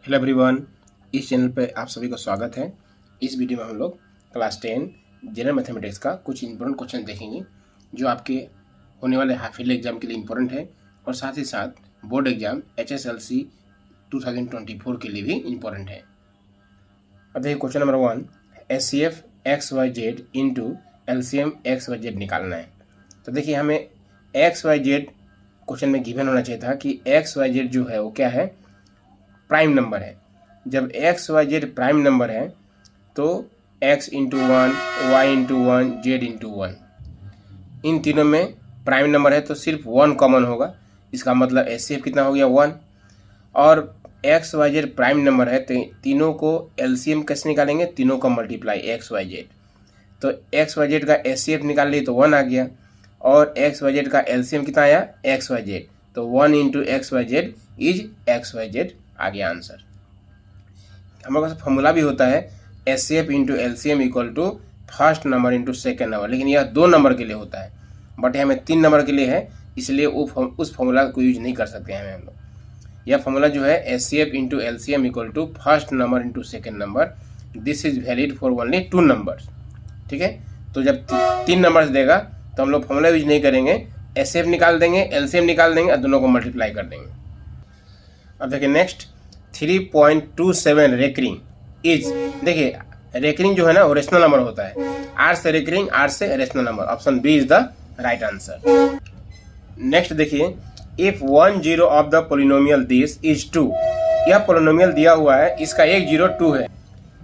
Hello everyone, इस channel पे आप सभी को स्वागत है। इस वीडियो में हम लोग क्लास 10 जनरल मैथमेटिक्स का कुछ इंपॉर्टेंट क्वेश्चन देखेंगे जो आपके होने वाले हाफ ईयरली एग्जाम के लिए इम्पोर्टेंट है और साथ ही साथ बोर्ड एग्जाम HSLC 2024 के लिए भी इम्पोर्टेंट है। अब देखिए question number 1, HCF XYZ into LCM XYZ निकालना है। तो देखिए हमें XYZ क्वेश्चन में गिवन होना चाहिए था कि XYZ जो है वो क्या है, प्राइम नंबर है। जब X Y Z prime number है तो x into 1, y into 1, z into 1, इन तीनों में प्राइम नंबर है तो सिर्फ 1 कॉमन होगा। इसका मतलब HCF कितना हो गया 1। और X Y Z prime number है तो तीनों को LCM कैसे निकालेंगे, तीनों का मल्टीप्लाई एक्स वाई जेड। तो एक्स वाई जेड का HCF निकाल लिए तो 1 आ गया और एक्स वाई जेड का LCM कितना आया एक्स वाई जेड, तो 1 into X Y Z is X Y Z आ गया आंसर। हमारे पास फॉर्मूला भी होता है HCF into LCM equal to first number into second number, लेकिन यह 2 नंबर के लिए होता है बट हमें 3 नंबर के लिए है, इसलिए उस फॉर्मूला को यूज नहीं कर सकते हैं हम लोग। यह फॉर्मूला जो है HCF into LCM equal to first number into second number, this is valid for only 2 numbers. ठीक है, तो जब 3 नंबर्स देगा तो हम लोग फॉर्मूला यूज नहीं करेंगे, HCF निकाल देंगे, LCM निकाल देंगे और दोनों को मल्टीप्लाई कर देंगे। अब देखिए नेक्स्ट 3.27 रेकरिंग इज, देखिए रेकरिंग जो है ना वो रेशनल नंबर होता है। आर से रेकरिंग, आर से rational number, option B is the right answer. Next देखिए, if 1 zero of the polynomial this is 2, यह पोलिनोमियल दिया हुआ है, इसका एक जीरो 2 है,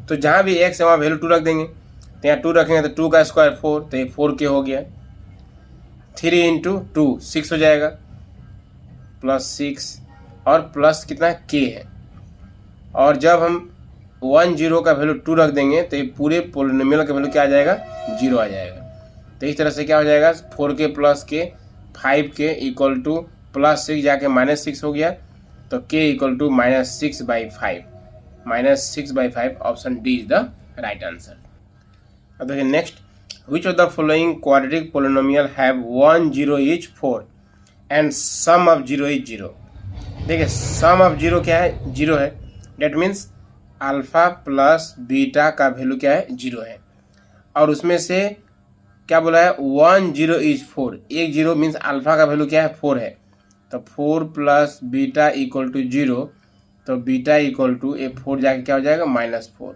तो जहां भी x है वहां वैल्यू 2 रख देंगे। तो यहाँ 2 रखेंगे तो 2 का स्क्वायर 4, तो ये 4 के हो गया। 3 इंटू 2 6 हो जाएगा, प्लस 6 और प्लस कितना k है। और जब हम 1 जीरो का वैल्यू 2 रख देंगे तो ये पूरे पोलिनोमियल का वैल्यू क्या आ जाएगा, 0 आ जाएगा। तो इस तरह से क्या हो जाएगा, 4k plus k 5k equal to plus 6 जाके -6 हो गया, तो k equal to -6/5, -6/5, option D is the right answer. अब देखिए next, which of the following quadratic polynomial have 1 zero is 4 and sum of 0 is 0। देखिए सम ऑफ 0 क्या है, 0 है, that means alpha plus beta का वैल्यू क्या है, 0 है। और उसमें से क्या बोला है, 1 जीरो इज 4, एक जीरो मीन्स अल्फा का वैल्यू क्या है 4 है, तो 4 प्लस बीटा इक्वल टू 0, तो बीटा इक्वल टू ये 4 जाके क्या हो जाएगा -4,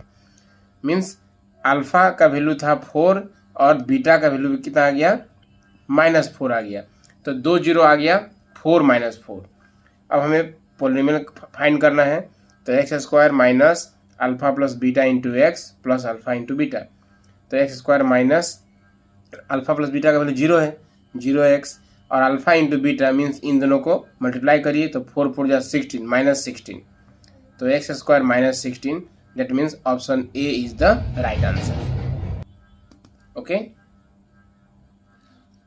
मीन्स अल्फा का वैल्यू था 4 और बीटा का वैल्यू कितना आ गया, -4 आ गया, तो 2 जीरो आ गया, 4 -4। अब हमें पोलिनोमियल फाइंड करना है, तो X square minus alpha plus beta into X plus alpha into beta, तो X square minus alpha plus beta का वैल्यू 0 है, 0x, और अल्फा इंटू बीटा मीन्स इन दोनों को मल्टीप्लाई करिए तो 4 4 जा 16, -16, तो X square -16, that means option A is the right answer. Okay,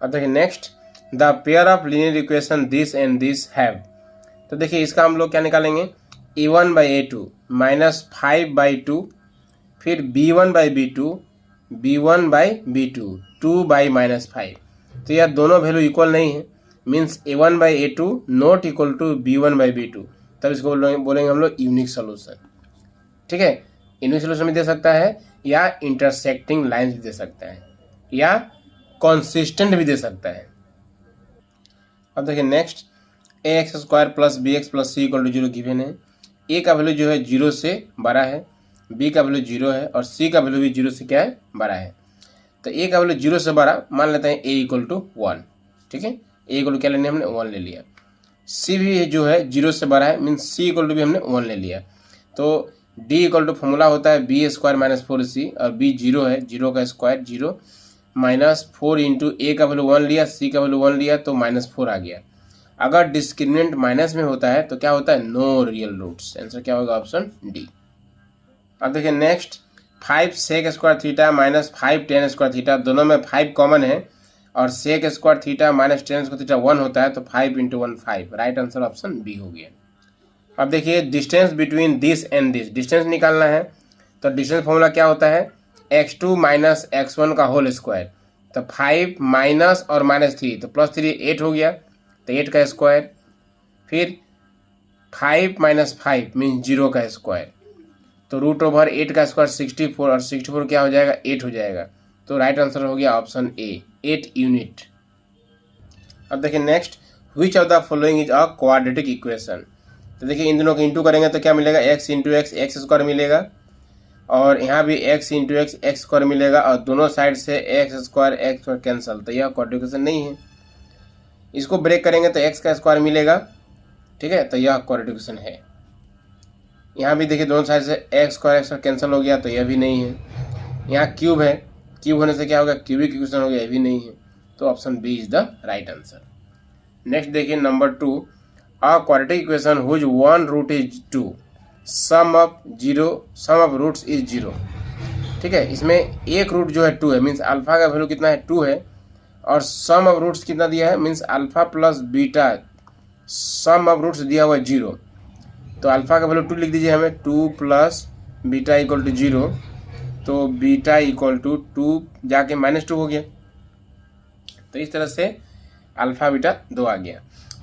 अब देखिए next, the pair of linear equation this and this have, तो देखिए इसका हम लोग क्या निकालेंगे, a1/a2 -5/2, फिर b1/b2, b1/b2, 2/-5, तो यह दोनों वैल्यू इक्वल नहीं है, means a1/a2 not equal to b1/b2, तब इसको बोलेंगे हम लोग यूनिक सोल्यूशन। ठीक है, यूनिक सोल्यूशन भी दे सकता है या इंटरसेक्टिंग लाइन्स भी दे सकता है या कॉन्सिस्टेंट भी दे सकता है। अब देखिए next, ax square plus bx plus c equal to 0 given है। a का वैल्यू जो है 0 से बड़ा है, b का वैल्यू 0 है और c का वैल्यू भी 0 से क्या है, बड़ा है। तो a का वैल्यू 0 से बड़ा, मान लेते हैं a इक्वल टू 1। ठीक है, a इक्वल क्या लेने, हमने 1 ले लिया। c भी जो है 0 से बड़ा है, मीन्स c इक्वल टू भी हमने 1 ले लिया। तो d इक्वल टू फॉर्मूला होता है b स्क्वायर -4c, और b 0 है, 0 का स्क्वायर 0, -4 इंटू a का वैल्यू 1 लिया, c का वैल्यू 1 लिया, तो -4 आ गया। अगर डिस्क्रिमिनेंट माइनस में होता है तो क्या होता है, नो रियल रूट्स, आंसर क्या होगा, ऑप्शन डी। अब देखिए next, 5 sec square theta -5 tan square theta, दोनों में 5 कॉमन है और sec square theta minus tan square theta 1 होता है, तो 5 into 1 5, right answer option B हो गया। अब देखिए distance between this and this, distance निकालना है, तो डिस्टेंस फॉर्मूला क्या होता है, x2 - x1 का होल स्क्वायर, तो 5 माइनस और -3, तो +3 8 हो गया, तो 8 का स्क्वायर, फिर 5 माइनस 5 मीन्स 0 का स्क्वायर, तो √8 का स्क्वायर 64 और 64 क्या हो जाएगा 8 हो जाएगा। तो राइट आंसर हो गया ऑप्शन ए 8 यूनिट। अब देखिए next, which of the following is a quadratic equation. तो देखिए इन दोनों को इंटू करेंगे तो क्या मिलेगा x into x x square मिलेगा, और यहाँ भी x into x x square मिलेगा, और दोनों साइड से एक्स स्क्वायर कैंसल, तो यह क्वाड्रेटिक इक्वेशन नहीं है। इसको ब्रेक करेंगे तो x का स्क्वायर मिलेगा, ठीक है, तो यह क्वाड्रेटिक इक्वेशन है। यहाँ भी देखिए दोनों साइड से एक्स स्क्वायर कैंसिल हो गया, तो यह भी नहीं है। यहाँ क्यूब है, क्यूब होने से क्या होगा क्यूबिक इक्वेशन हो गया, यह भी नहीं है। तो option B is the right answer. Next देखिए number 2, a quadratic equation whose one root is 2, sum of roots is 0। ठीक है, इसमें एक रूट जो है 2 है, मीन्स अल्फा का वैल्यू कितना है 2 है, और सम ऑफ रूट्स कितना दिया है, means alpha plus beta, sum of roots दिया हुआ है 0। तो अल्फा का वैल्यू 2 लिख दीजिए हमें, 2 प्लस बीटा इक्वल टू 0, तो बीटा इक्वल टू 2 जाके -2 हो गया। तो इस तरह से अल्फा बीटा 2 आ गया।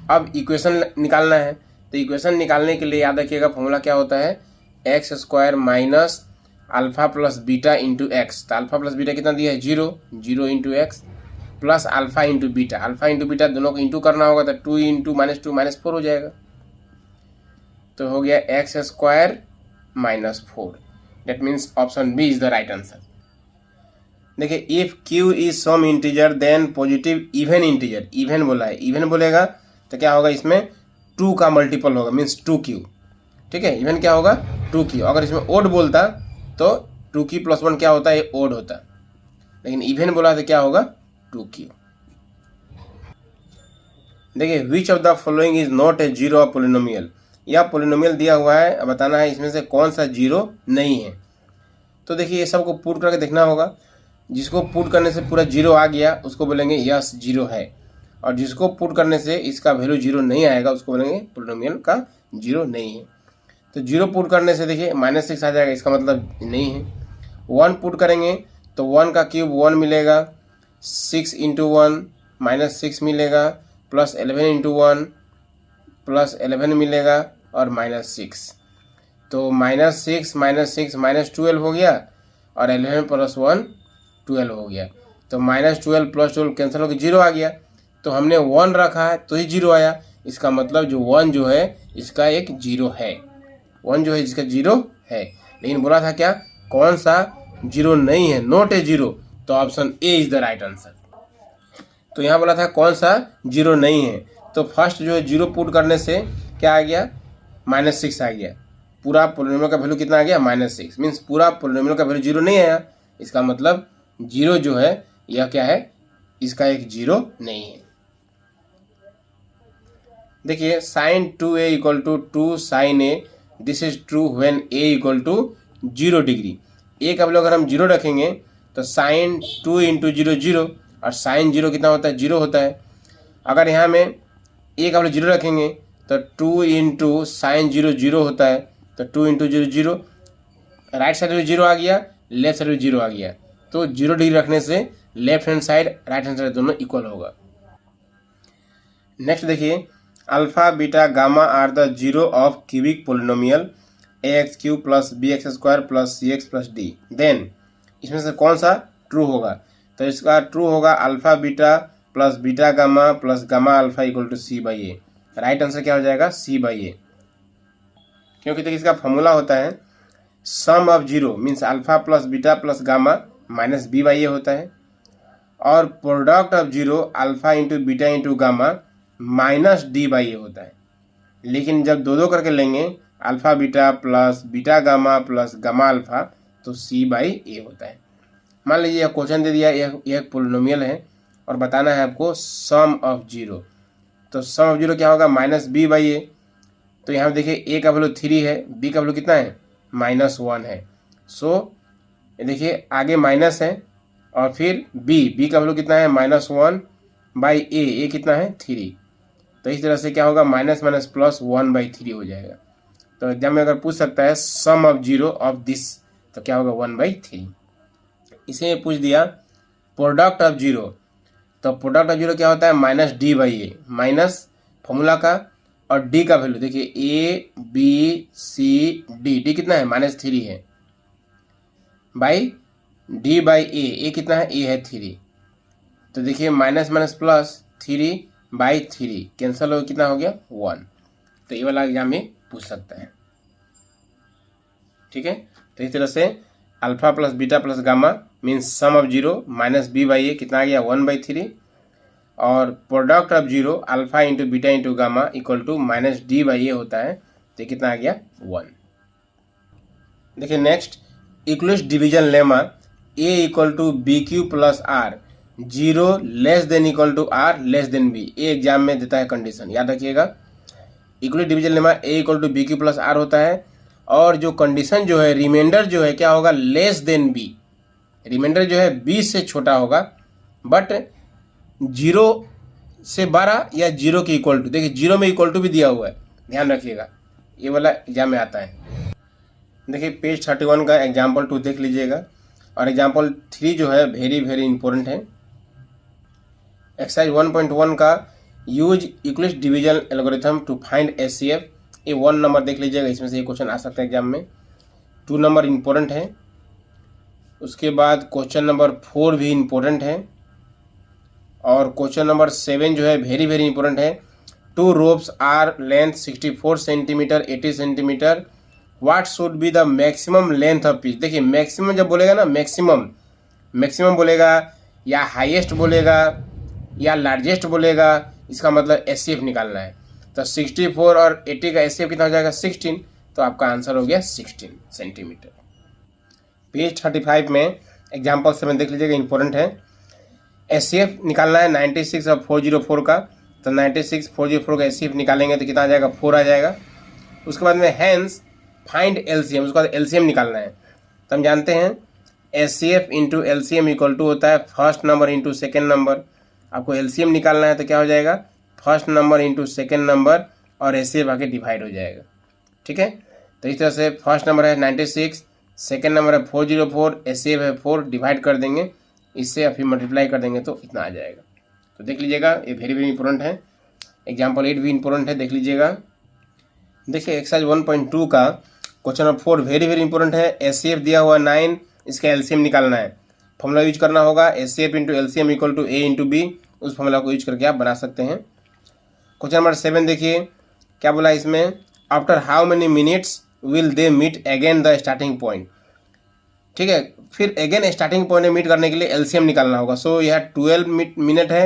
अब इक्वेशन निकालना है, तो इक्वेशन निकालने के लिए याद रखिएगा फॉर्मूला क्या होता है, x square minus alpha plus beta into x. तो अल्फा प्लस बीटा कितना दिया है 0, 0 into X plus alpha into beta, alpha into beta दोनों को इंटू करना होगा, तो 2 इंटू -2 -4 हो जाएगा। तो हो गया X square -4, that means option B is the right answer. देखिए if q is some integer then positive even integer, even बोला है, इवन बोलेगा तो क्या होगा इसमें 2 का मल्टीपल होगा, मीन्स 2q। ठीक है, इवन क्या होगा 2q। अगर इसमें ओड बोलता तो 2q + 1 क्या होता है, ओड होता, लेकिन इवन बोला तो क्या होगा 2q। देखिए विच of the following is not a zero of polynomial, यह पोलिनोमियल दिया हुआ है, अब बताना है इसमें से कौन सा जीरो नहीं है। तो देखिए ये सबको पुट करके देखना होगा, जिसको पुट करने से पूरा 0 आ गया उसको बोलेंगे यस 0 है, और जिसको पुट करने से इसका वैल्यू 0 नहीं आएगा उसको बोलेंगे पोलिनोमियल का 0 नहीं है। तो 0 पुट करने से देखिए -6 आ जाएगा, इसका मतलब नहीं है। 1 पुट करेंगे तो 1 का क्यूब 1 मिलेगा, 6 इंटू 1 -6 मिलेगा, प्लस 11 इंटू 1 प्लस 11 मिलेगा, और -6, तो -6 -12 हो गया, और 11 + 1 12 हो गया। तो -12 + 12 कैंसिल होकर 0 आ गया। तो हमने 1 रखा है तो ही 0 आया, इसका मतलब जो 1 जो है इसका एक 0 है, 1 जो है जिसका 0 है। लेकिन बोला था क्या कौन सा 0 नहीं है, नॉट ए 0, तो option A is the right answer. तो यहाँ बोला था कौन सा 0 नहीं है, तो फर्स्ट जो है 0 पुट करने से क्या आ गया -6 आ गया। पूरा पोलिनोमियल का वैल्यू कितना आ गया -6, मीन्स पूरा पोलिनोमियल का वैल्यू 0 नहीं आया, इसका मतलब 0 जो है यह क्या है, इसका एक 0 नहीं है। देखिए sin 2a = 2 sin a, this is true when a = 0 degree. a का वैल्यू अगर हम 0 रखेंगे तो sin 2 × 0 0, और sin 0 कितना होता है 0 होता है। अगर यहाँ में a का वैल्यू 0 रखेंगे तो 2 × sin 0 0 होता है, तो 2 × 0 0, राइट साइड में 0 आ गया, लेफ्ट साइड में 0 आ गया, तो 0 डिग्री रखने से left hand side right hand side दोनों इक्वल होगा। नेक्स्ट देखिए alpha beta gamma are the zero of cubic polynomial ax³ + bx² + cx + d, then इसमें से कौन सा ट्रू होगा, तो इसका ट्रू होगा alpha beta plus beta gamma plus gamma alpha = c/a। Right answer क्या हो जाएगा c/a, क्योंकि देखिए इसका फॉर्मूला होता है sum of 0 means alpha plus beta plus gamma -b/a होता है, और product of 0 alpha into beta into gamma -d/a होता है। लेकिन जब दो करके लेंगे alpha beta plus beta gamma plus gamma alpha, तो c/a होता है। मान लीजिए यह क्वेश्चन दे दिया, यह एक पोलिनोमियल है और बताना है आपको सम ऑफ 0, तो सम ऑफ 0 क्या होगा -b/a। तो यहाँ देखिए a का वैल्यू 3 है, b का वैल्यू कितना है -1 है, सो देखिए आगे माइनस है, और फिर b का वैल्यू कितना है -1/a, a कितना है 3, तो इस तरह से क्या होगा माइनस प्लस 1/3 हो जाएगा। तो एग्जाम में अगर पूछ सकता है सम ऑफ 0 ऑफ दिस, तो क्या होगा 1/3। इसे पूछ दिया प्रोडक्ट ऑफ 0, तो प्रोडक्ट ऑफ 0 क्या होता है -d/a, माइनस फॉर्मूला का और डी का वैल्यू देखिए A B C D, D कितना है -3 है बाई डी बाई ए कितना है, ए है 3। तो देखिए माइनस माइनस प्लस 3/3 कैंसिल हो कितना हो गया 1। तो ये वाला एग्जाम में पूछ सकता है, ठीक है। तो इस तरह से alpha plus beta plus gamma means sum of 0 minus B by A कितना आ गया 1/3, और product of 0 alpha into beta into gamma equal to minus D by A होता है, तो कितना आ गया 1। देखिए next Euclid's division lemma A equal to B Q plus R 0 less than equal to R less than B, ये exam में देता है कंडीशन, याद रखिएगा। Euclid's division lemma A equal to B Q plus R होता है, और जो कंडीशन जो है रिमाइंडर जो है क्या होगा लेस देन बी, रिमाइंडर जो है 20 से छोटा होगा, बट 0 से 12 या 0 के इक्वल टू, देखिए 0 में इक्वल टू भी दिया हुआ है, ध्यान रखिएगा, ये वाला एग्जाम में आता है। देखिए पेज 31 का एग्जाम्पल 2 देख लीजिएगा, और एग्जाम्पल 3 जो है वेरी वेरी इंपॉर्टेंट है। एक्सरसाइज 1.1 का use Euclid's division algorithm to find HCF, ये 1 नंबर देख लीजिएगा, इसमें से ये क्वेश्चन आ सकता है एग्जाम में। 2 नंबर इम्पोर्टेंट है, उसके बाद क्वेश्चन नंबर 4 भी इम्पोर्टेंट है, और क्वेश्चन नंबर 7 जो है वेरी वेरी इंपॉर्टेंट है। 2 ropes are length 64 centimetre 80 centimetre, what should be the maximum length of piece. देखिए मैक्सिमम जब बोलेगा ना, मैक्सिमम बोलेगा या हाईएस्ट बोलेगा या लार्जेस्ट बोलेगा, इसका मतलब एचसीएफ निकालना है। तो 64 और 80 का एचसीएफ कितना हो जाएगा 16, तो आपका आंसर हो गया 16 सेंटीमीटर। पेज 35 में एग्जाम्पल 7 देख लीजिएगा, इंपॉर्टेंट है। एचसीएफ निकालना है 96 और 404 का, तो 96 404 का एचसीएफ निकालेंगे तो कितना आ जाएगा 4 आ जाएगा। उसके बाद में हैंस फाइंड एलसीएम, उसके बाद एलसीएम निकालना है। तो हम जानते हैं HCF into LCM equal to होता है first number into second number. आपको एलसीएम निकालना है तो क्या हो जाएगा first number into second number, और एचसीएफ आके डिवाइड हो जाएगा, ठीक है। तो इस तरह से फर्स्ट नंबर है 96, सेकेंड नंबर है 404, एचसीएफ है 4, डिवाइड कर देंगे इससे, फिर मल्टीप्लाई कर देंगे तो इतना आ जाएगा। तो देख लीजिएगा ये वेरी वेरी इंपॉर्टेंट है। एग्जाम्पल 8 भी इंपॉर्टेंट है, देख लीजिएगा। देखिए एक्सरसाइज 1.2 का question number 4 very very important है। एचसीएफ दिया हुआ 9, इसका एलसीएम निकालना है। फॉर्मूला यूज करना होगा HCF into LCM equal to A into B, उस फॉर्मूला को यूज करके आप बना सकते हैं। क्वेश्चन नंबर 7 देखिए क्या बोला इसमें, after how many minutes will they meet again the starting point, ठीक है। फिर अगेन स्टार्टिंग पॉइंट में मीट करने के लिए एलसीएम निकालना होगा। सो यह 12 मिनट है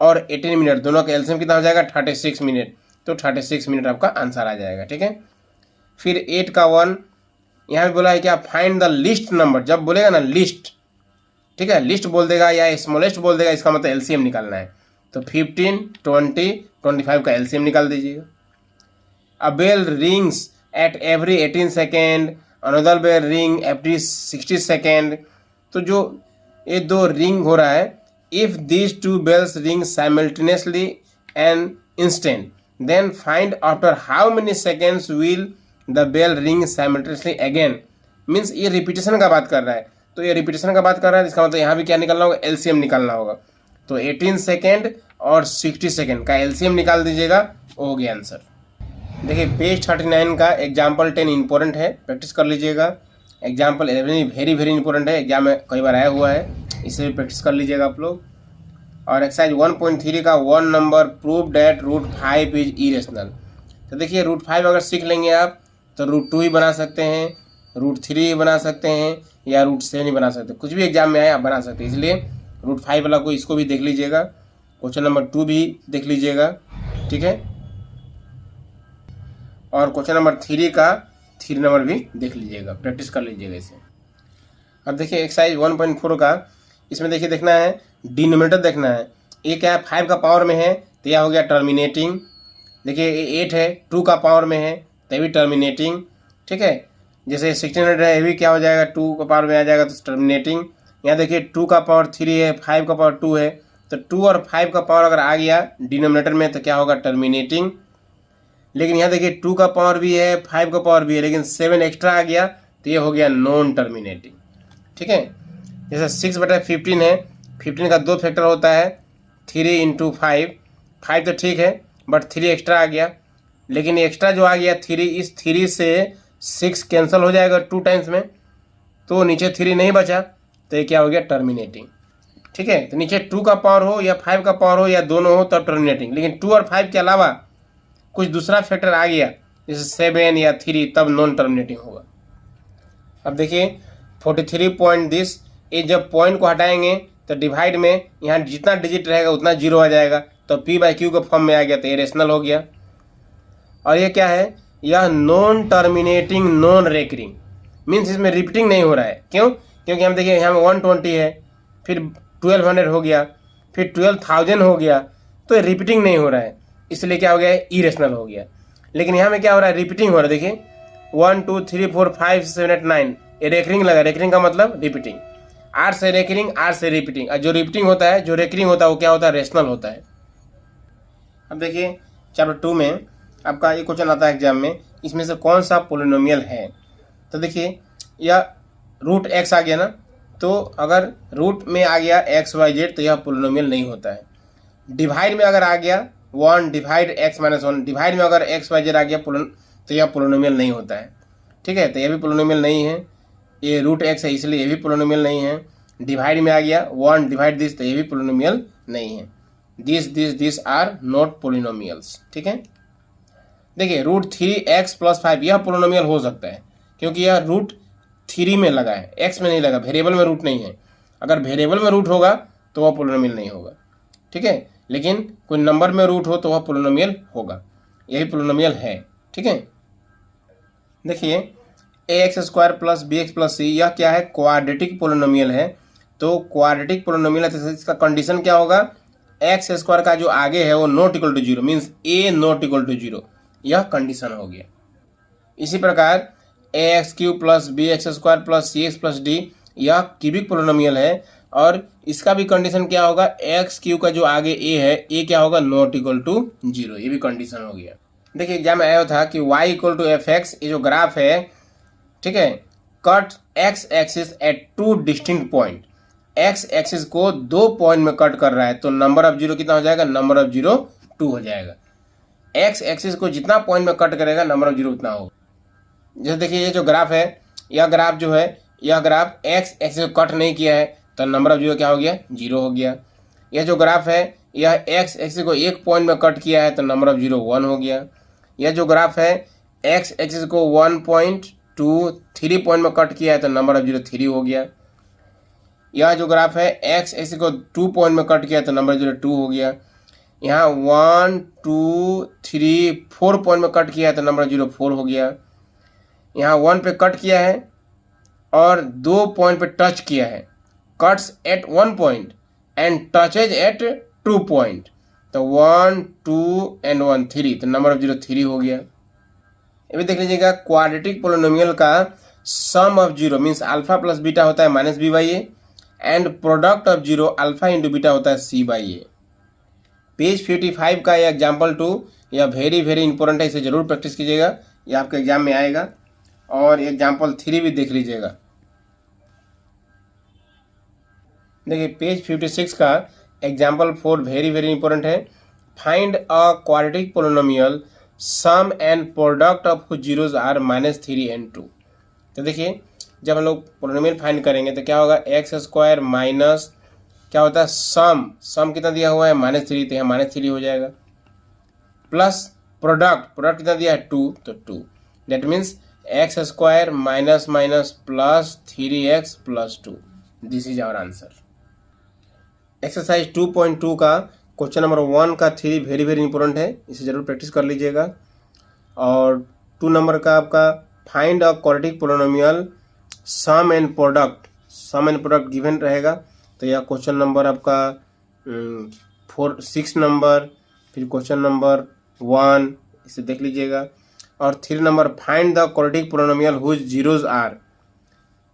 और 18 मिनट, दोनों का एलसीएम कितना हो जाएगा 36 मिनट, तो 36 मिनट आपका आंसर आ जाएगा, ठीक है। फिर 8 का 1 यहाँ पे बोला है क्या, फाइंड द लिस्ट नंबर। जब बोलेगा ना लिस्ट, ठीक है, लिस्ट बोल देगा या स्मॉलेस्ट बोल देगा, इसका मतलब एलसीएम निकालना है। तो 15, 20, 25 का एलसीएम निकाल दीजिएगा। A bell rings at every 18 second, another bell ring every 60 second. तो जो ये 2 रिंग हो रहा है, if these 2 bells ring simultaneously and instant, then find after how many seconds will the bell ring simultaneously again. Means ये repetition का बात कर रहा है, तो ये रिपीटेशन का बात कर रहा है, इसका मतलब यहाँ भी क्या निकालना होगा एलसीएम निकालना होगा। तो 18 सेकेंड और 60 सेकेंड का एलसीएम निकाल दीजिएगा, हो गया आंसर। देखिए पेज 39 का एग्जाम्पल 10 इंपॉर्टेंट है, प्रैक्टिस कर लीजिएगा। एग्जाम्पल 11 वेरी वेरी इंपॉर्टेंट है, एग्जाम में कई बार आया हुआ है, इसे भी प्रैक्टिस कर लीजिएगा आप लोग। और एक्सरसाइज 1.3 का 1 number prove that √5 is irrational. तो देखिए √5 अगर सीख लेंगे आप तो √2 ही बना सकते हैं, √3 ही बना सकते हैं, या √7 ही बना सकते हैं, कुछ भी एग्जाम में आए आप बना सकते हैं। इसलिए √5 वाला को इसको भी देख लीजिएगा, क्वेश्चन नंबर 2 भी देख लीजिएगा, ठीक है। और क्वेश्चन नंबर 3 का 3 नंबर भी देख लीजिएगा, प्रैक्टिस कर लीजिएगा इसे। अब देखिए एक्सरसाइज 1.4 का, इसमें देखिए देखना है डिनोमिनेटर देखना है। ये क्या है 5 का पावर में है तो यह हो गया टर्मिनेटिंग। देखिए ये 8 है 2 का पावर में है तभी टर्मिनेटिंग, ठीक है। जैसे 1600 है, ये भी क्या हो जाएगा 2 का पावर में आ जाएगा तो टर्मिनेटिंग। यहाँ देखिए 2 का पावर 3 है, 5 का पावर 2 है, तो 2 और 5 का पावर अगर आ गया डिनोमिनेटर में तो क्या होगा टर्मिनेटिंग। लेकिन यहाँ देखिए 2 का पावर भी है 5 का पावर भी है, लेकिन 7 एक्स्ट्रा आ गया तो ये हो गया नॉन टर्मिनेटिंग, ठीक है। जैसे 6/15 है, 15 का 2 फैक्टर होता है 3 × 5, 5 तो ठीक है बट 3 एक्स्ट्रा आ गया लेकिन एक्स्ट्रा जो आ गया 3, इस 3 से 6 कैंसिल हो जाएगा 2 टाइम्स में, तो नीचे 3 नहीं बचा, तो ये क्या हो गया, टर्मिनेटिंग। ठीक है, तो नीचे 2 का पावर हो या 5 का पावर हो या दोनों हो तब टर्मिनेटिंग, लेकिन 2 और 5 के अलावा कुछ दूसरा फैक्टर आ गया जैसे 7 या 3, तब नॉन टर्मिनेटिंग होगा। अब देखिए 43 पॉइंट दिस, ये जब पॉइंट को हटाएंगे तो डिवाइड में यहाँ जितना डिजिट रहेगा उतना जीरो आ जाएगा, तो P बाई क्यू के फॉर्म में आ गया, तो ये रेशनल हो गया। और ये क्या है, यह non terminating non recurring, means इसमें रिपीटिंग नहीं हो रहा है। क्यों? क्योंकि हम देखिए यहाँ 120 है, फिर 1200 हो गया, फिर 12,000 हो गया, तो रिपीटिंग नहीं हो रहा है, इसलिए क्या हो गया, इरेशनल हो गया। लेकिन यहाँ में क्या हो रहा है, रिपीटिंग हो रहा है। देखिए 1 2 3 4 5 7 8 9, ये रेकरिंग लगा, रेकरिंग का मतलब रिपीटिंग, आर से रेकरिंग, आर से रिपीटिंग। और जो रिपीटिंग होता है, जो रेकरिंग होता है, वो क्या होता है, रेशनल होता है। अब देखिए चैप्टर 2 में आपका ये क्वेश्चन आता है एग्जाम में, इसमें से कौन सा पोलिनोमियल है। तो देखिए यह रूट एक्स आ गया ना, तो अगर रूट में आ गया एक्स वाई जेड तो यह पोलिनोमियल नहीं होता है। डिवाइड में अगर आ गया 1 डिवाइड एक्स माइनस 1, डिवाइड में अगर एक्स वाई जेड आ गया तो यह पोलिनोमियल नहीं होता है। ठीक है, तो यह भी पोलिनोमियल नहीं है। ये रूट एक्स है इसलिए ये भी पोलिनोमियल नहीं है। डिवाइड में आ गया 1 डिवाइड दिस, तो ये भी पोलिनोमियल नहीं है। This are not polynomials. ठीक है, देखिए रूट 3x प्लस 5 यह पोलिनोमियल हो सकता है, क्योंकि यह रूट 3 में लगा है, एक्स में नहीं लगा, वेरिएबल में रूट नहीं है। अगर वेरिएबल में रूट होगा तो वह पोलिनोमियल नहीं होगा। ठीक है, लेकिन कोई नंबर में रूट हो तो वह पोलिनोमियल होगा, यही पोलिनोमियल है। ठीक है, देखिए ax² plus bx plus c, यह क्या है, क्वाड्रेटिक पोलिनोमियल है। तो क्वाड्रेटिक पोलिनोमियल है तो इसका कंडीशन क्या होगा, x² का जो आगे है वो not equal to 0, means a not equal to 0, यह कंडीशन हो गया। इसी प्रकार ax³ plus bx² plus cx plus d, यह क्यूबिक पोलिनोमियल है, और इसका भी कंडीशन क्या होगा, x³ का जो आगे a है, a क्या होगा, नॉट इक्वल टू 0, ये भी कंडीशन हो गया। देखिए एग्जाम में आया था कि y इक्वल टू fx, ये जो ग्राफ है, ठीक है, cut x axis at 2 distinct point, x axis को 2 पॉइंट में कट कर रहा है, तो नंबर ऑफ जीरो कितना हो जाएगा, नंबर ऑफ जीरो 2 हो जाएगा। x एक्सिस को जितना पॉइंट में कट करेगा नंबर ऑफ जीरो उतना होगा। जैसे देखिए ये जो ग्राफ है, यह ग्राफ जो है, यह ग्राफ x एक्सिस को कट नहीं किया है, तो नंबर ऑफ जीरो क्या हो गया, 0 हो गया। यह जो ग्राफ है, यह x एक्सिस को 1 पॉइंट में कट किया है, तो नंबर ऑफ जीरो 1 हो गया। यह जो ग्राफ है, x एक्सिस को 1.23 पॉइंट में कट किया है, तो नंबर ऑफ जीरो 3 हो गया। यह जो ग्राफ है, x एक्सिस को 2 पॉइंट में कट किया है, तो नंबर ऑफ जीरो 2 हो गया। यहाँ 1 2 3 4 पॉइंट में कट किया है, तो नंबर ऑफ जीरो 4 हो गया। यहाँ 1 पे कट किया है और 2 पॉइंट पे टच किया है, cuts at 1 point and touches at 2 point, तो 1 2 एंड 1 3, तो नंबर ऑफ जीरो 3 हो गया। ये भी देख लीजिएगा, क्वाड्रेटिक पोलिनोमियल का sum of zero means alpha plus beta होता है minus B by A, and product of zero alpha into beta होता है सी बाई ए। पेज 55 का यह एग्जाम्पल 2, यह वेरी वेरी इंपॉर्टेंट है, इसे जरूर प्रैक्टिस कीजिएगा, यह आपके एग्जाम में आएगा। और एग्जाम्पल 3 भी देख लीजिएगा। देखिए पेज 56 का एग्जाम्पल 4 वेरी वेरी इंपॉर्टेंट है। Find a quadratic polynomial sum and product of zeros are -3 and 2। तो देखिए जब हम लोग पोलिनोमियल फाइंड करेंगे तो क्या होगा, x² माइनस क्या होता है, सम कितना दिया हुआ है, -3, तो यहाँ -3 हो जाएगा, प्लस प्रोडक्ट कितना दिया है, 2, तो 2, that means x² minus minus plus 3x plus 2, this is our answer. Exercise 2.2 का क्वेश्चन नंबर 1 का 3 वेरी वेरी इंपॉर्टेंट है, इसे जरूर प्रैक्टिस कर लीजिएगा। और 2 नंबर का आपका find a quadratic polynomial sum and product given रहेगा, तो यह क्वेश्चन नंबर आपका 6 नंबर, फिर क्वेश्चन नंबर 1, इसे देख लीजिएगा। और 3 number find the quadratic polynomial whose zeros are,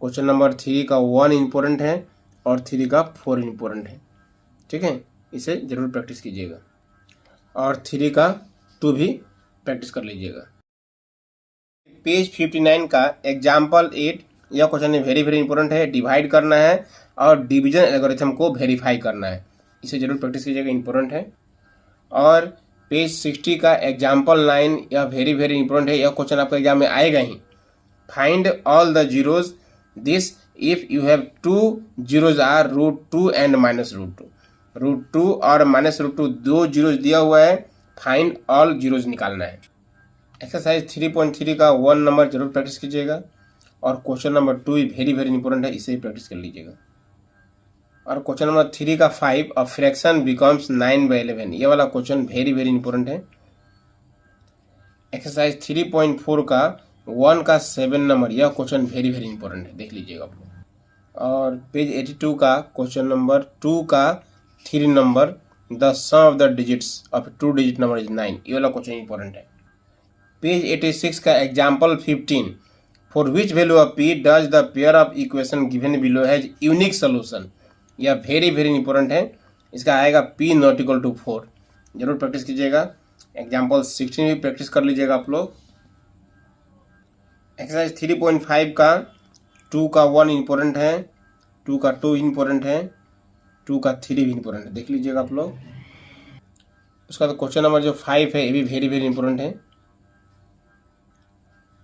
question number 3 का 1 इंपॉर्टेंट है और 3 का 4 इंपॉर्टेंट है। ठीक है, इसे जरूर प्रैक्टिस कीजिएगा, और 3 का 2 भी प्रैक्टिस कर लीजिएगा। पेज 59 का एग्जाम्पल 8, यह क्वेश्चन वेरी वेरी इंपॉर्टेंट है, डिवाइड करना है और डिवीजन एल्गोरिथम को वेरीफाई करना है, इसे जरूर प्रैक्टिस कीजिएगा, इंपॉर्टेंट है। और पेज 60 का एग्जाम्पल 9, यह वेरी वेरी इंपॉर्टेंट है, यह क्वेश्चन आपका एग्जाम में आएगा ही। Find all the zeros this if you have 2 zeros are √2 and -√2। √2 और -√2 दो जीरोज दिया हुआ है, फाइंड ऑल जीरोज निकालना है। एक्सरसाइज 3.3 का 1 नंबर जरूर प्रैक्टिस कीजिएगा, और question number 2 very very important है, इसे भी प्रैक्टिस कर लीजिएगा। और क्वेश्चन नंबर 3 का 5 अ फ्रैक्शन बिकम्स 9/11, ये वाला क्वेश्चन वेरी वेरी इंपॉर्टेंट है। एक्सरसाइज 3.4 का 1 का 7 नंबर, यह क्वेश्चन वेरी वेरी इंपॉर्टेंट है, देख लीजिएगा आप लोग। और पेज 82 का क्वेश्चन नंबर 2 का 3 number, the sum of the digits of 2 digit number is 9, ये वाला क्वेश्चन इंपॉर्टेंट है। पेज 86 का example 15, for which value of p does the pair of equation given below has unique solution, यह very very important है, इसका आएगा p not equal to 4, जरूर practice कीजिएगा। एग्जाम्पल 16 भी प्रैक्टिस कर लीजिएगा आप लोग। एक्सरसाइज 3.5 का 2 का 1 इंपॉर्टेंट है, 2 का 2 इंपॉर्टेंट है, 2 का 3 भी इंपॉर्टेंट है, देख लीजिएगा आप लोग। उसका तो क्वेश्चन नंबर जो 5 है, ये भी वेरी वेरी इंपॉर्टेंट है।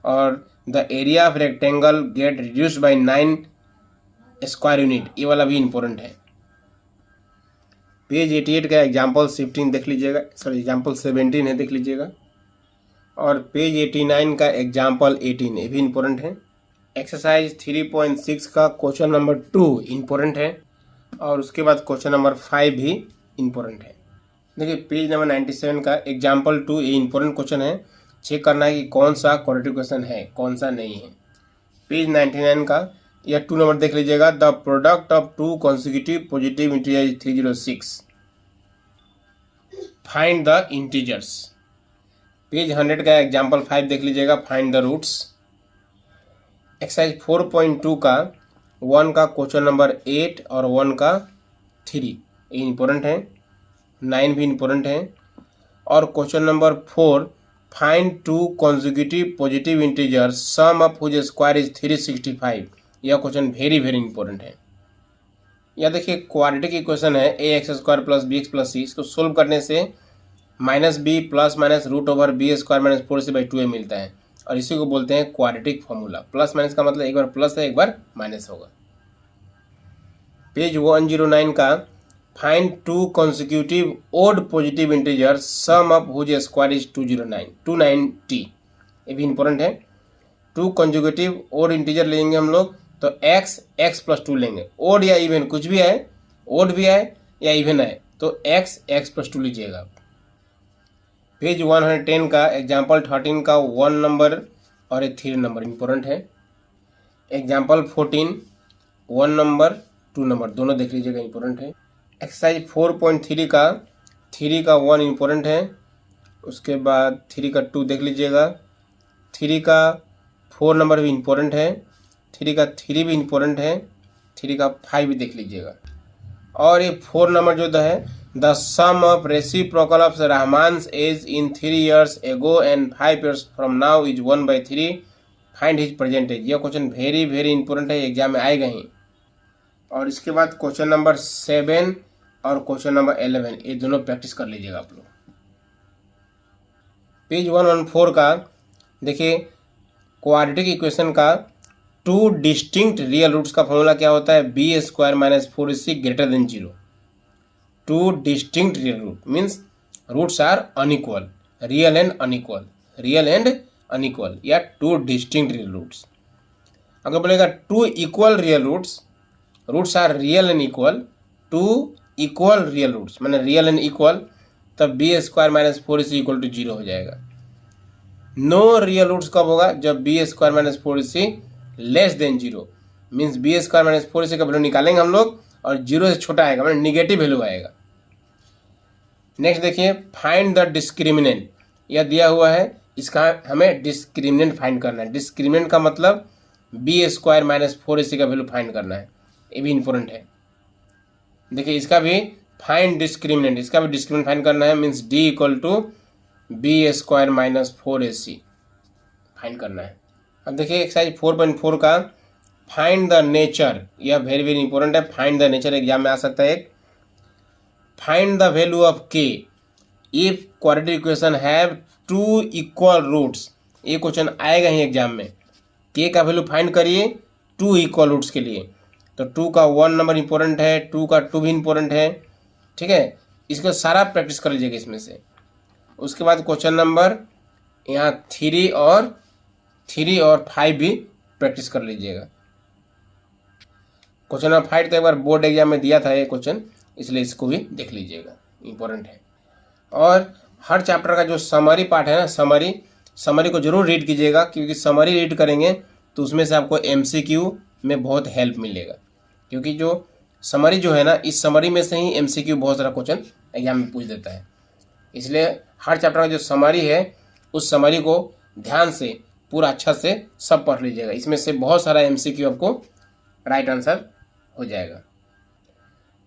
और the area of rectangle gate reduced by 9 square unit, ये वाला भी इंपॉर्टेंट है। पेज 88 का एग्जाम्पल 15 देख लीजिएगा, सॉरी एग्जाम्पल 17 है, देख लीजिएगा। और पेज 89 का एग्जाम्पल 18, ये भी इंपॉर्टेंट है। एक्सरसाइज 3.6 का क्वेश्चन नंबर 2 इंपॉर्टेंट है, और उसके बाद क्वेश्चन नंबर 5 भी इंपॉर्टेंट है। देखिए पेज नंबर 97 का एग्जाम्पल 2, ये इंपॉर्टेंट क्वेश्चन है, चेक करना है कि कौन सा क्वाड्रेटिक क्वेश्चन है, कौन सा नहीं है। पेज 99 का यह 2 नंबर देख लीजिएगा, the product of 2 consecutive positive integer is 306, find the integers. Page 100 का एग्जाम्पल 5 देख लीजिएगा, फाइंड द रूट्स। एक्सरसाइज 4.2 का 1 का क्वेश्चन नंबर 8 और 1 का 3, ये इंपॉर्टेंट है, 9 भी इंपॉर्टेंट है। और question number 4, find 2 consecutive positive integer sum of whose square is 365, यह क्वेश्चन वेरी वेरी इंपॉर्टेंट है। यह देखिए क्वाड्रेटिक इक्वेशन है ax² + bx + c, इसको सोल्व करने से -b ± √b² - 4ac/2a मिलता है, और इसी को बोलते हैं क्वाड्रेटिक फॉर्मूला। प्लस माइनस का मतलब एक बार प्लस है, एक बार माइनस होगा। पेज 109 का find 2 consecutive odd positive integer sum of whose square is 290, ये भी इंपॉर्टेंट है। 2 कॉन्सिक्यूटिव ओड इंटीजर लेंगे हम लोग, तो x + 2 लेंगे, ओड या इवन कुछ भी है, ओड भी है या इवन है, तो x + 2 लीजिएगा। पेज 110 का एग्जाम्पल 13 का 1 नंबर और 3 नंबर इंपॉर्टेंट है। एग्जाम्पल 14 1 नंबर 2 नंबर दोनों देख लीजिएगा, इंपॉर्टेंट है। एक्सरसाइज 4.3 का 3 का 1 इंपॉर्टेंट है, उसके बाद 3 का 2 देख लीजिएगा, 3 का 4 नंबर भी इंपॉर्टेंट है, 3 का 3 भी इंपॉर्टेंट है, 3 का 5 भी देख लीजिएगा। और ये 4 नंबर जो है, the sum of reciprocal of Rahman's age in 3 years ago and 5 years from now is 1/3, find his present age, यह क्वेश्चन वेरी वेरी इंपॉर्टेंट है, एग्जाम में आएगा ही। और इसके बाद क्वेश्चन नंबर 7 और क्वेश्चन नंबर 11, ये दोनों प्रैक्टिस कर लीजिएगा आप लोग। पेज 114 का देखिए क्वाड्रेटिक इक्वेशन का 2 डिस्टिंक्ट रियल रूट्स का फॉर्मूला क्या होता है, b² - 4ac > 0। 2 distinct real root means roots are unequal, real and unequal, या 2 डिस्टिंक्ट रियल रूट्स। अगर बोलेगा 2 equal real roots are real and equal, 2 equal real roots माने real and equal, तब b² - 4ac = 0 हो जाएगा। नो रियल रूट्स कब होगा, जब b² - 4ac << 0, means b² - 4ac का वैल्यू निकालेंगे हम लोग, और 0 से छोटा आएगा, मतलब निगेटिव वैल्यू आएगा। नेक्स्ट देखिए फाइंड द डिस्क्रिमिनेंट, यह दिया हुआ है, इसका हमें डिस्क्रिमिनेंट फाइंड करना है। डिस्क्रिमिनेंट का मतलब b² - 4ac का वैल्यू फाइंड करना है, ये भी इंपॉर्टेंट है। देखिए इसका भी फाइंड डिस्क्रिमिनेंट, इसका भी डिस्क्रिमिनेंट फाइंड करना है, means d = b² - 4ac find करना है। अब देखिए एक्सरसाइज 4.4 का फाइंड द नेचर, यह वेरी वेरी इंपॉर्टेंट है, फाइंड द नेचर एग्जाम में आ सकता है। एक find the value of k if quadratic equation have 2 equal roots, ये क्वेश्चन आएगा ही एग्जाम में। के का वैल्यू फाइंड करिए 2 इक्वल रूट्स के लिए, तो 2 का 1 नंबर इंपॉर्टेंट है, 2 का 2 भी इंपॉर्टेंट है, ठीक है। इसका सारा प्रैक्टिस कर लीजिएगा इसमें से। उसके बाद क्वेश्चन नंबर यहाँ 3 और 5 भी प्रैक्टिस कर लीजिएगा। क्वेश्चन नंबर 5 तो एक बार बोर्ड एग्जाम में दिया था ये क्वेश्चन, इसलिए इसको भी देख लीजिएगा, इंपॉर्टेंट है। और हर चैप्टर का जो समरी पार्ट है ना, समरी को जरूर रीड कीजिएगा, क्योंकि समरी रीड करेंगे तो उसमें से आपको MCQ में बहुत हेल्प मिलेगा। क्योंकि जो समरी जो है ना, इस समरी में से ही MCQ बहुत सारा क्वेश्चन एग्जाम में पूछ देता है। इसलिए हर चैप्टर का जो समरी है, उस समरी को ध्यान से पूरा अच्छा से सब पढ़ लीजिएगा। इसमें से बहुत सारा MCQ आपको राइट आंसर हो जाएगा।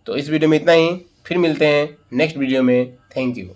तो इस वीडियो में इतना ही, फिर मिलते हैं नेक्स्ट वीडियो में। Thank you.